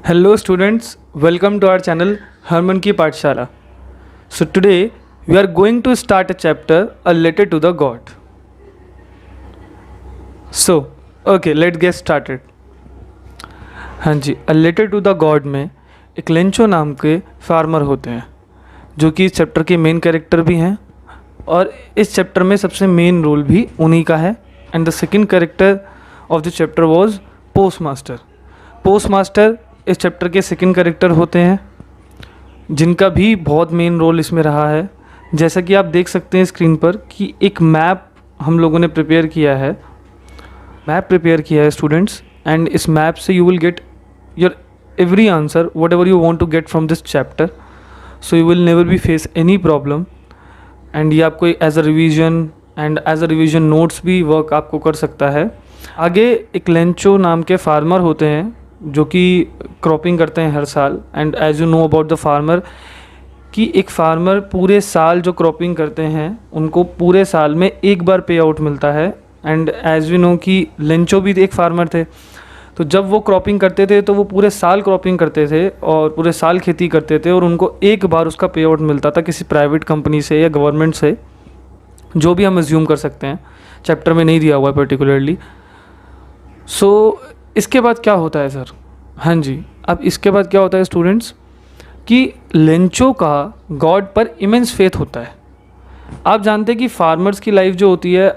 Hello students, welcome to our channel Harman Ki Pathshala. So today we are going to start a chapter, A Letter to the God. So okay, let's get started. हाँ जी, A Letter to the God में एक Lencho नाम के farmer होते हैं जो कि इस चैप्टर के मेन कैरेक्टर भी हैं और इस चैप्टर में सबसे मेन रोल भी उन्हीं का है. And the second character of the chapter was postmaster. Postmaster इस चैप्टर के सेकंड कैरेक्टर होते हैं जिनका भी बहुत मेन रोल इसमें रहा है. जैसा कि आप देख सकते हैं स्क्रीन पर कि एक मैप हम लोगों ने प्रिपेयर किया है स्टूडेंट्स. एंड इस मैप से you will get your every answer whatever you want to get from this chapter. So you will never be face any problem. And ये आपको एज अ रिविजन नोट्स भी work आपको कर सकता है. आगे एक लेंचो नाम के फार्मर होते हैं जो कि क्रॉपिंग करते हैं हर साल. And as you know about the farmer कि एक फार्मर पूरे साल जो क्रॉपिंग करते हैं उनको पूरे साल में एक बार पे आउट मिलता है. एंड एज यू नो कि लेंचो भी एक फार्मर थे, तो जब वो क्रॉपिंग करते थे तो वो पूरे साल क्रॉपिंग करते थे और पूरे साल खेती करते थे और उनको एक बार उसका पे आउट मिलता था किसी प्राइवेट कंपनी से या गवर्नमेंट से, जो भी हम अज्यूम कर सकते हैं. चैप्टर में नहीं दिया हुआ है पर्टिकुलरली. सो इसके बाद क्या होता है सर? हाँ जी, अब इसके बाद क्या होता है स्टूडेंट्स कि लेंचो का गॉड पर इमेंस फेथ होता है. आप जानते हैं कि फार्मर्स की लाइफ जो होती है,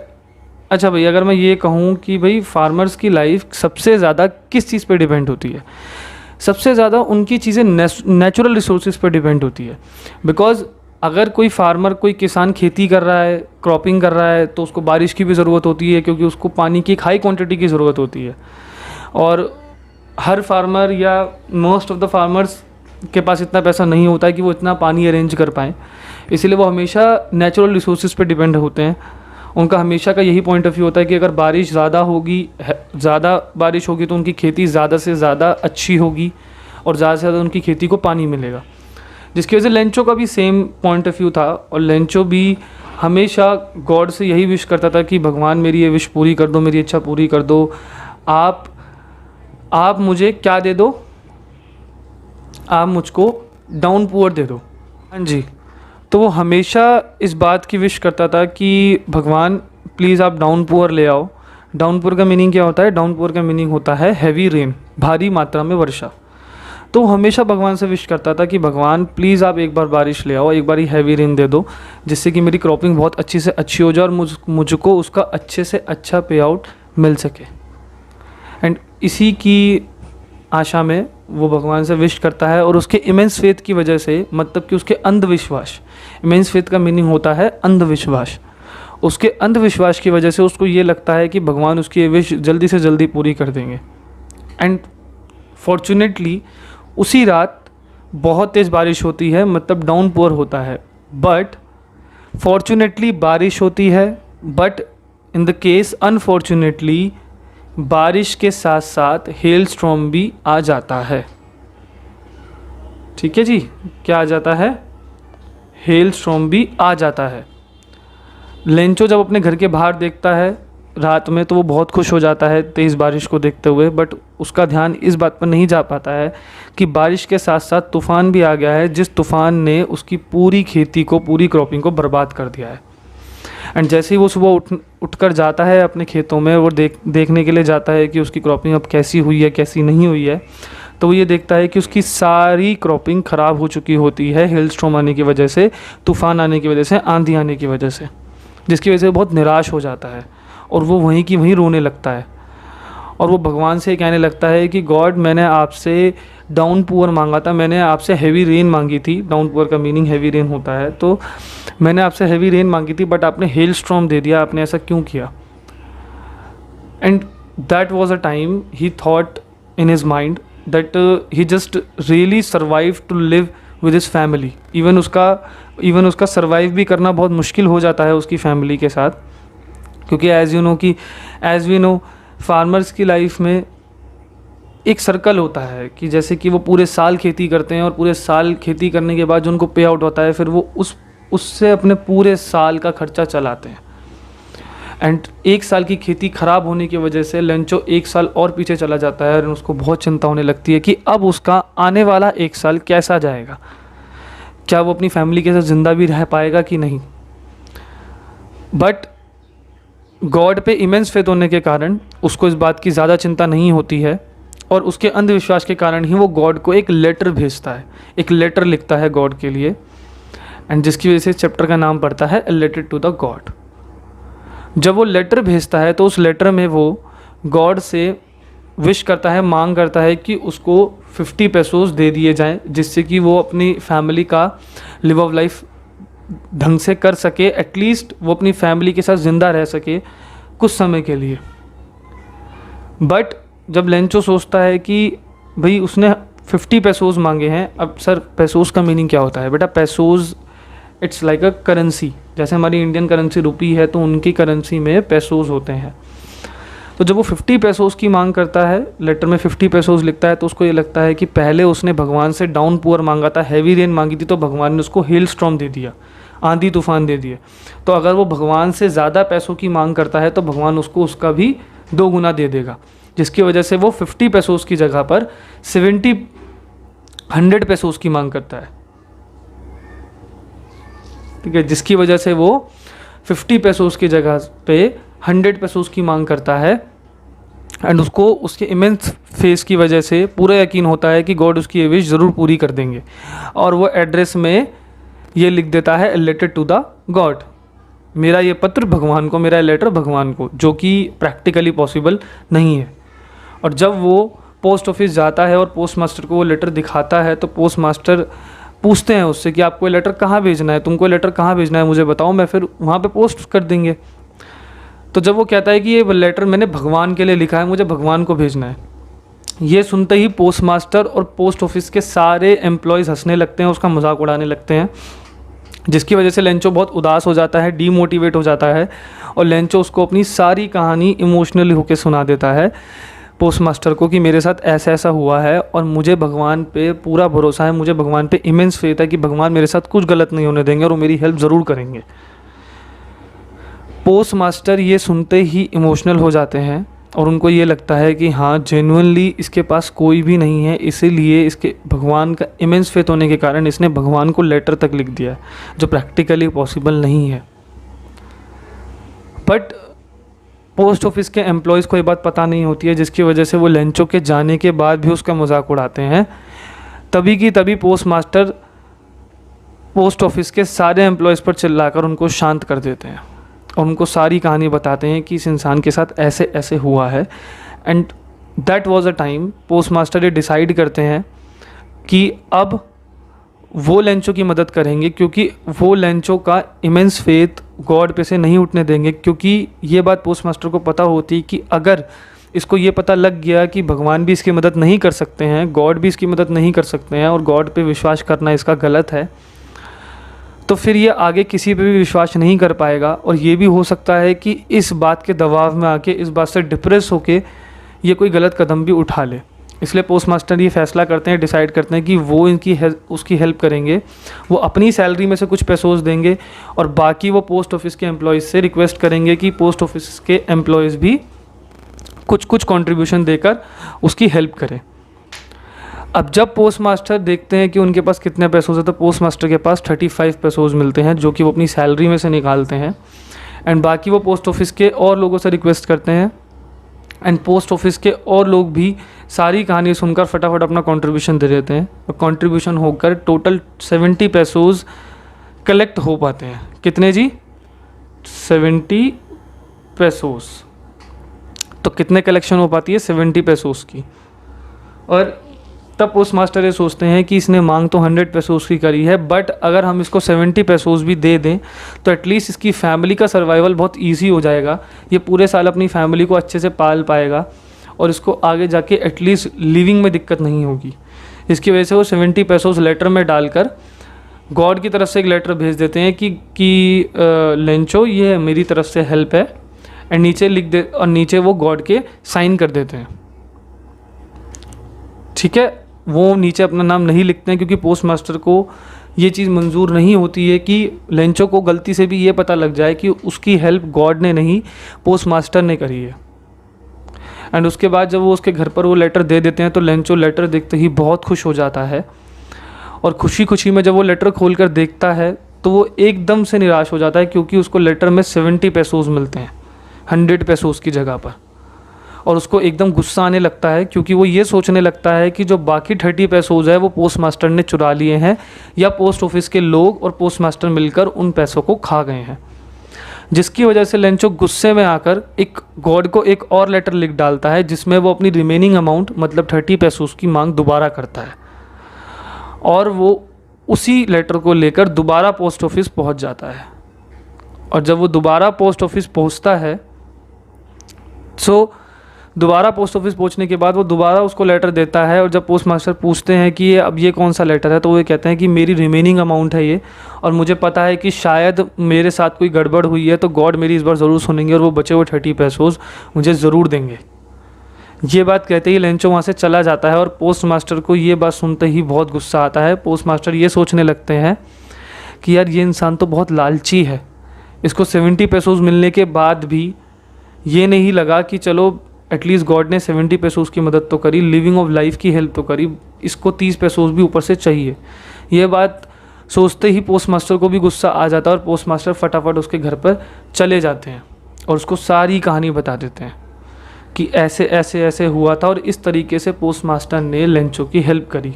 अच्छा भाई अगर मैं ये कहूँ कि भाई फार्मर्स की लाइफ सबसे ज़्यादा किस चीज़ पे डिपेंड होती है? सबसे ज़्यादा उनकी चीज़ें नेचुरल रिसोर्सेज पे डिपेंड होती है. बिकॉज अगर कोई फार्मर, कोई किसान खेती कर रहा है, क्रॉपिंग कर रहा है, तो उसको बारिश की भी ज़रूरत होती है क्योंकि उसको पानी की एक हाई क्वांटिटी की ज़रूरत होती है. और हर फार्मर या मोस्ट ऑफ द फार्मर्स के पास इतना पैसा नहीं होता है कि वो इतना पानी अरेंज कर पाएँ. इसीलिए वो हमेशा नेचुरल रिसोर्सेज पे डिपेंड होते हैं. उनका हमेशा का यही पॉइंट ऑफ व्यू होता है कि अगर ज़्यादा बारिश होगी तो उनकी खेती ज़्यादा से ज़्यादा अच्छी होगी और ज़्यादा से ज़्यादा उनकी खेती को पानी मिलेगा. जिसकी वजह से लेंचो का भी सेम पॉइंट ऑफ व्यू था और लेंचो भी हमेशा गॉड से यही विश करता था कि भगवान मेरी ये विश पूरी कर दो, मेरी इच्छा पूरी कर दो. आप मुझे क्या दे दो? आप मुझको डाउन पुअर दे दो. हाँ जी, तो वो हमेशा इस बात की विश करता था कि भगवान प्लीज़ आप डाउन पुअर ले आओ. डाउन पुअर का मीनिंग क्या होता है? डाउन पुअर का मीनिंग होता है हैवी रेन, भारी मात्रा में वर्षा. तो हमेशा भगवान से विश करता था कि भगवान प्लीज़ आप एक बार बारिश ले आओ, एक बार ही हैवी रेन दे दो जिससे कि मेरी क्रॉपिंग बहुत अच्छी से अच्छी हो जाए और मुझको उसका अच्छे से अच्छा पे आउट मिल सके. एंड इसी की आशा में वो भगवान से विश करता है और उसके इमेंस फेथ की वजह से, मतलब कि उसके अंधविश्वास, इमेंस फेथ का मीनिंग होता है अंधविश्वास, उसके अंधविश्वास की वजह से उसको ये लगता है कि भगवान उसकी ये विश जल्दी से जल्दी पूरी कर देंगे. एंड फॉर्चुनेटली उसी रात बहुत तेज़ बारिश होती है, मतलब डाउन पुअर होता है. बट फॉर्चुनेटली बारिश होती है, but in the case unfortunately बारिश के साथ साथ हेल स्टॉर्म भी आ जाता है. ठीक है जी, क्या आ जाता है? हेल स्टॉर्म भी आ जाता है. लेंचो जब अपने घर के बाहर देखता है रात में तो वो बहुत खुश हो जाता है तेज़ बारिश को देखते हुए. बट उसका ध्यान इस बात पर नहीं जा पाता है कि बारिश के साथ साथ तूफ़ान भी आ गया है, जिस तूफ़ान ने उसकी पूरी खेती को, पूरी क्रॉपिंग को बर्बाद कर दिया है. एंड जैसे ही वो सुबह उठकर जाता है अपने खेतों में, वो देखने के लिए जाता है कि उसकी क्रॉपिंग अब कैसी हुई है, कैसी नहीं हुई है, तो वो ये देखता है कि उसकी सारी क्रॉपिंग ख़राब हो चुकी होती है हेल स्टॉर्म आने की वजह से, तूफ़ान आने की वजह से, आंधी आने की वजह से, जिसकी वजह से बहुत निराश हो जाता है और वो वहीं की वहीं रोने लगता है. और वो भगवान से कहने लगता है कि गॉड, मैंने आपसे डाउन पुअर मांगा था, मैंने आपसे हैवी रेन मांगी थी. डाउन पुअर का मीनिंग हैवी रेन होता है. तो मैंने आपसे हैवी रेन मांगी थी बट आपने हेल स्टॉर्म दे दिया, आपने ऐसा क्यों किया? And that was a time he thought in his mind that he just really survive to live with his family. Even उसका सर्वाइव भी करना बहुत मुश्किल हो जाता है उसकी फैमिली के साथ, क्योंकि एज़ वी नो फार्मर्स की लाइफ में एक सर्कल होता है कि जैसे कि वो पूरे साल खेती करते हैं और पूरे साल खेती करने के बाद जो उनको पे आउट होता है फिर वो उससे अपने पूरे साल का खर्चा चलाते हैं. एंड 1 साल की खेती ख़राब होने की वजह से लेंचो 1 साल और पीछे चला जाता है और उसको बहुत चिंता होने लगती है कि अब उसका आने वाला 1 साल कैसा जाएगा, क्या वो अपनी फैमिली के साथ ज़िंदा भी रह पाएगा कि नहीं। बट गॉड पे इमेंस फेथ होने के कारण उसको इस बात की ज़्यादा चिंता नहीं होती है और उसके अंधविश्वास के कारण ही वो गॉड को एक लेटर भेजता है, एक लेटर लिखता है गॉड के लिए, एंड जिसकी वजह से चैप्टर का नाम पड़ता है a letter to the god. जब वो लेटर भेजता है तो उस लेटर में वो गॉड से विश करता है, मांग करता है कि उसको 50 पैसोस दे दिए जाएं, जिससे कि वो अपनी फैमिली का लिव ऑफ लाइफ ढंग से कर सके, एटलीस्ट वो अपनी फैमिली के साथ ज़िंदा रह सके कुछ समय के लिए। बट जब लेंचो सोचता है कि भाई उसने 50 पैसोस मांगे हैं, अब सर पैसोस का मीनिंग क्या होता है बेटा? पैसोस इट्स लाइक अ करेंसी, जैसे हमारी इंडियन करेंसी रुपी है तो उनकी करेंसी में पैसोस होते हैं। तो जब वो 50 पैसोस की मांग करता है, लेटर में 50 पैसोस लिखता है, तो उसको ये लगता है कि पहले उसने भगवान से डाउन पुअर मांगा था, हैवी रेन मांगी थी, तो भगवान ने उसको हेल स्टॉर्म दे दिया, आंधी तूफान दे दिए। तो अगर वो भगवान से ज़्यादा पैसों की मांग करता है तो भगवान उसको उसका भी 2 गुना दे देगा, जिसकी वजह से वो 50 पैसोस की जगह पर 100 पैसोस की मांग करता है। ठीक है, जिसकी वजह से वो 50 पैसोस की जगह पे 100 पैसोस की मांग करता है। एंड उसको उसके इमेंस फेस की वजह से पूरा यकीन होता है कि गॉड उसकी ये विश ज़रूर पूरी कर देंगे, और वो एड्रेस में ये लिख देता है लेटर टू द गॉड, मेरा ये पत्र भगवान को, मेरा लेटर भगवान को, जो कि प्रैक्टिकली पॉसिबल नहीं है। और जब वो पोस्ट ऑफिस जाता है और पोस्ट मास्टर को वो लेटर दिखाता है तो पोस्ट मास्टर पूछते हैं उससे कि आपको ये लेटर कहाँ भेजना है, तुमको लेटर कहाँ भेजना है मुझे बताओ, मैं फिर वहाँ पे पोस्ट कर देंगे। तो जब वो कहता है कि ये लेटर मैंने भगवान के लिए लिखा है, मुझे भगवान को भेजना है, ये सुनते ही पोस्ट मास्टर और पोस्ट ऑफिस के सारे एम्प्लॉयज़ हंसने लगते हैं, उसका मजाक उड़ाने लगते हैं, जिसकी वजह से लेंचो बहुत उदास हो जाता है, डीमोटिवेट हो जाता है, और लेंचो उसको अपनी सारी कहानी इमोशनली होकर सुना देता है पोस्ट मास्टर को कि मेरे साथ ऐसा ऐसा हुआ है और मुझे भगवान पे पूरा भरोसा है, मुझे भगवान पे इमेंस फेथ है कि भगवान मेरे साथ कुछ गलत नहीं होने देंगे और वो मेरी हेल्प ज़रूर करेंगे। पोस्ट मास्टर ये सुनते ही इमोशनल हो जाते हैं और उनको ये लगता है कि हाँ जेन्युइनली इसके पास कोई भी नहीं है, इसीलिए इसके भगवान का इमेंस फेथ होने के कारण इसने भगवान को लेटर तक लिख दिया है, जो प्रैक्टिकली पॉसिबल नहीं है। बट पोस्ट ऑफिस के एम्प्लॉयज़ को ये बात पता नहीं होती है, जिसकी वजह से वो लेंचो के जाने के बाद भी उसका मजाक उड़ाते हैं। तभी की तभी पोस्ट मास्टर पोस्ट ऑफिस के सारे एम्प्लॉयज़ पर चिल्लाकर उनको शांत कर देते हैं और उनको सारी कहानी बताते हैं कि इस इंसान के साथ ऐसे ऐसे हुआ है। And that was a time post master ये डिसाइड करते हैं कि अब वो लेंचो की मदद करेंगे, क्योंकि वो लेंचो का इमेंस फेथ गॉड पे से नहीं उठने देंगे, क्योंकि ये बात पोस्ट मास्टर को पता होती कि अगर इसको ये पता लग गया कि भगवान भी इसकी मदद नहीं कर सकते हैं, गॉड भी इसकी मदद नहीं कर सकते हैं और गॉड पे विश्वास करना इसका गलत है, तो फिर ये आगे किसी पे भी विश्वास नहीं कर पाएगा। और ये भी हो सकता है कि इस बात के दबाव में आके, इस बात से डिप्रेस होके ये कोई गलत कदम भी उठा ले। इसलिए पोस्ट मास्टर ये फैसला करते हैं, डिसाइड करते हैं कि वो उसकी हेल्प करेंगे, वो अपनी सैलरी में से कुछ पैसों देंगे और बाकी वो पोस्ट ऑफिस के एम्प्लॉयज़ से रिक्वेस्ट करेंगे कि पोस्ट ऑफिस के एम्प्लॉयज़ भी कुछ कुछ कंट्रीब्यूशन देकर उसकी हेल्प करें। अब जब पोस्ट मास्टर देखते हैं कि उनके पास कितने पैसों है, तो पोस्ट मास्टर के पास 35 पैसों मिलते हैं, जो कि वो अपनी सैलरी में से निकालते हैं। एंड बाकी वो पोस्ट ऑफिस के और लोगों से रिक्वेस्ट करते हैं, एंड पोस्ट ऑफिस के और लोग भी सारी कहानी सुनकर फटाफट अपना कंट्रीब्यूशन दे देते हैं और कंट्रीब्यूशन होकर टोटल 70 पैसों कलेक्ट हो पाते हैं। कितने जी? 70 पैसों। तो कितने कलेक्शन हो पाती है? 70 पैसों की। और तब पोस्ट मास्टर ये सोचते हैं कि इसने मांग तो 100 पैसों की करी है, बट अगर हम इसको 70 पैसों भी दे दें तो एटलीस्ट इसकी फैमिली का सर्वाइवल बहुत ईजी हो जाएगा, ये पूरे साल अपनी फैमिली को अच्छे से पाल पाएगा और इसको आगे जाके एटलीस्ट लिविंग में दिक्कत नहीं होगी। इसकी वजह से वो 70 पैसों लेटर में डालकर गॉड की तरफ से एक लेटर भेज देते हैं कि लेंचो ये मेरी तरफ से हेल्प है, एंड नीचे लिख दे, और नीचे वो गॉड के साइन कर देते हैं। ठीक है, वो नीचे अपना नाम नहीं लिखते हैं क्योंकि पोस्ट मास्टर को ये चीज़ मंजूर नहीं होती है कि लेंचो को गलती से भी ये पता लग जाए कि उसकी हेल्प गॉड ने नहीं, पोस्ट मास्टर ने करी है। एंड उसके बाद जब वो उसके घर पर वो लेटर दे देते हैं तो लेंचो लेटर देखते ही बहुत खुश हो जाता है, और खुशी खुशी में जब वो लेटर खोल कर देखता है तो वो एकदम से निराश हो जाता है, क्योंकि उसको लेटर में 70 पेसोज मिलते हैं 100 पेसोज की जगह पर। और उसको एकदम गुस्सा आने लगता है, क्योंकि वो ये सोचने लगता है कि जो बाकी 30 पेसोज है वो पोस्ट मास्टर ने चुरा लिए हैं, या पोस्ट ऑफिस के लोग और पोस्ट मास्टर मिलकर उन पैसों को खा गए हैं। जिसकी वजह से लेंचो गुस्से में आकर एक गॉड को एक और लेटर लिख डालता है, जिसमें वो अपनी रिमेनिंग अमाउंट मतलब 30 पेसोज की मांग दोबारा करता है, और वो उसी लेटर को लेकर दोबारा पोस्ट ऑफिस पहुंच जाता है। और जब वो दोबारा पोस्ट ऑफिस पहुंचता है, दोबारा पोस्ट ऑफिस पहुंचने के बाद वो दोबारा उसको लेटर देता है, और जब पोस्ट मास्टर पूछते हैं कि ये कौन सा लेटर है, तो वो कहते हैं कि मेरी रिमेनिंग अमाउंट है ये, और मुझे पता है कि शायद मेरे साथ कोई गड़बड़ हुई है, तो गॉड मेरी इस बार ज़रूर सुनेंगे और वो बचे हुए 30 पेसोज मुझे ज़रूर देंगे। ये बात कहते ही लेंचो वहाँ से चला जाता है, और पोस्ट मास्टर को ये बात सुनते ही बहुत गुस्सा आता है। पोस्ट मास्टर ये सोचने लगते हैं कि यार ये इंसान तो बहुत लालची है, इसको 70 पेसोज मिलने के बाद भी ये नहीं लगा कि चलो एटलीस्ट गॉड ने 70 पेसोज की मदद तो करी, लिविंग ऑफ लाइफ की हेल्प तो करी, इसको 30 पेसोज भी ऊपर से चाहिए। ये बात सोचते ही पोस्ट मास्टर को भी गुस्सा आ जाता है, और पोस्ट मास्टर फटाफट उसके घर पर चले जाते हैं और उसको सारी कहानी बता देते हैं कि ऐसे ऐसे ऐसे हुआ था, और इस तरीके से पोस्ट मास्टर ने लेंचो की हेल्प करी।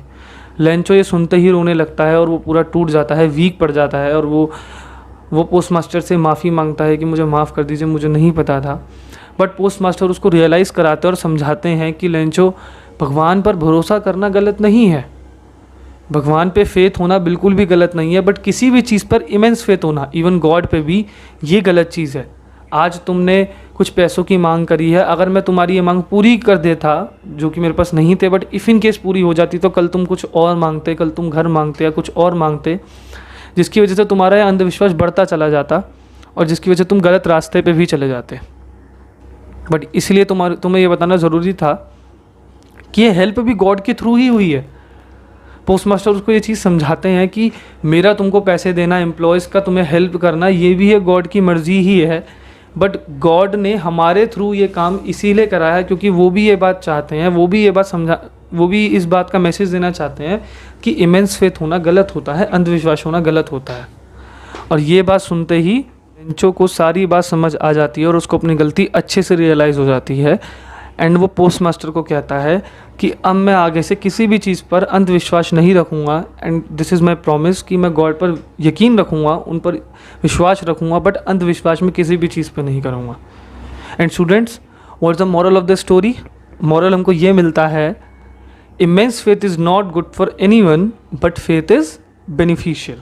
लेंचो ये सुनते ही रोने लगता है, और वो पूरा टूट जाता है, वीक पड़ जाता है, और वो पोस्ट मास्टर से माफ़ी मांगता है कि मुझे माफ़ कर दीजिए, मुझे नहीं पता था। बट पोस्ट मास्टर उसको रियलाइज़ कराते और समझाते हैं कि लेंचो, भगवान पर भरोसा करना गलत नहीं है, भगवान पे फेथ होना बिल्कुल भी गलत नहीं है, बट किसी भी चीज़ पर इमेंस फेथ होना, इवन गॉड पे भी, ये गलत चीज़ है। आज तुमने कुछ पैसों की मांग करी है, अगर मैं तुम्हारी ये मांग पूरी कर देता, जो कि मेरे पास नहीं थे, बट इफ़ इन केस पूरी हो जाती, तो कल तुम कुछ और मांगते, कल तुम घर मांगते या कुछ और मांगते, जिसकी वजह से तुम्हारा यह अंधविश्वास बढ़ता चला जाता, और जिसकी वजह से तुम गलत रास्ते पे भी चले जाते। बट इसलिए तुम्हें ये बताना ज़रूरी था कि ये हेल्प भी गॉड के थ्रू ही हुई है। पोस्ट मास्टर उसको ये चीज़ समझाते हैं कि मेरा तुमको पैसे देना, एम्प्लॉयज़ का तुम्हें हेल्प करना, ये भी है गॉड की मर्ज़ी ही है, बट गॉड ने हमारे थ्रू ये काम इसीलिए कराया है क्योंकि वो भी ये बात चाहते हैं, वो भी इस बात का मैसेज देना चाहते हैं कि इमेंस फेथ होना गलत होता है, अंधविश्वास होना गलत होता है। और ये बात सुनते ही लेंचो को सारी बात समझ आ जाती है, और उसको अपनी गलती अच्छे से रियलाइज़ हो जाती है। एंड वो पोस्ट मास्टर को कहता है कि अब मैं आगे से किसी भी चीज़ पर अंधविश्वास नहीं रखूँगा, and this is my promise कि मैं गॉड पर यकीन रखूँगा, उन पर विश्वास रखूँगा, बट अंधविश्वास में किसी भी चीज़ पर नहीं करूँगा। And students, what's the moral of the story? Moral हमको ये मिलता है, immense faith is not good for anyone, but faith is beneficial.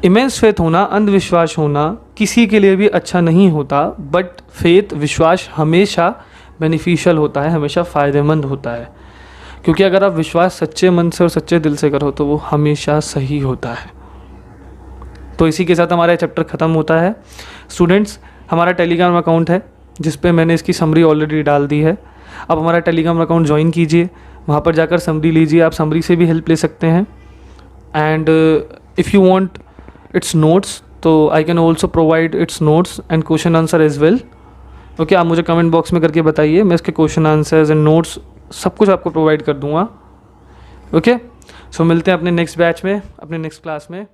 Immense faith होना, अंधविश्वास होना किसी के लिए भी अच्छा नहीं होता, बट फेथ, विश्वास हमेशा बेनिफिशियल होता है, हमेशा फ़ायदेमंद होता है, क्योंकि अगर आप विश्वास सच्चे मन से और सच्चे दिल से करो तो वो हमेशा सही होता है। तो इसी के साथ हमारा चैप्टर ख़त्म होता है। स्टूडेंट्स, हमारा टेलीग्राम अकाउंट है जिस पे मैंने इसकी समरी ऑलरेडी डाल दी है। अब हमारा टेलीग्राम अकाउंट ज्वाइन कीजिए, वहाँ पर जाकर समरी लीजिए, आप समरी से भी हेल्प ले सकते हैं। And if you want its notes, तो I can also provide its notes and question answer as well. Okay, आप मुझे कमेंट बॉक्स में करके बताइए, मैं इसके क्वेश्चन आंसर्स एंड नोट्स सब कुछ आपको प्रोवाइड कर दूंगा। ओके, सो मिलते हैं अपने नेक्स्ट बैच में, अपने नेक्स्ट क्लास में।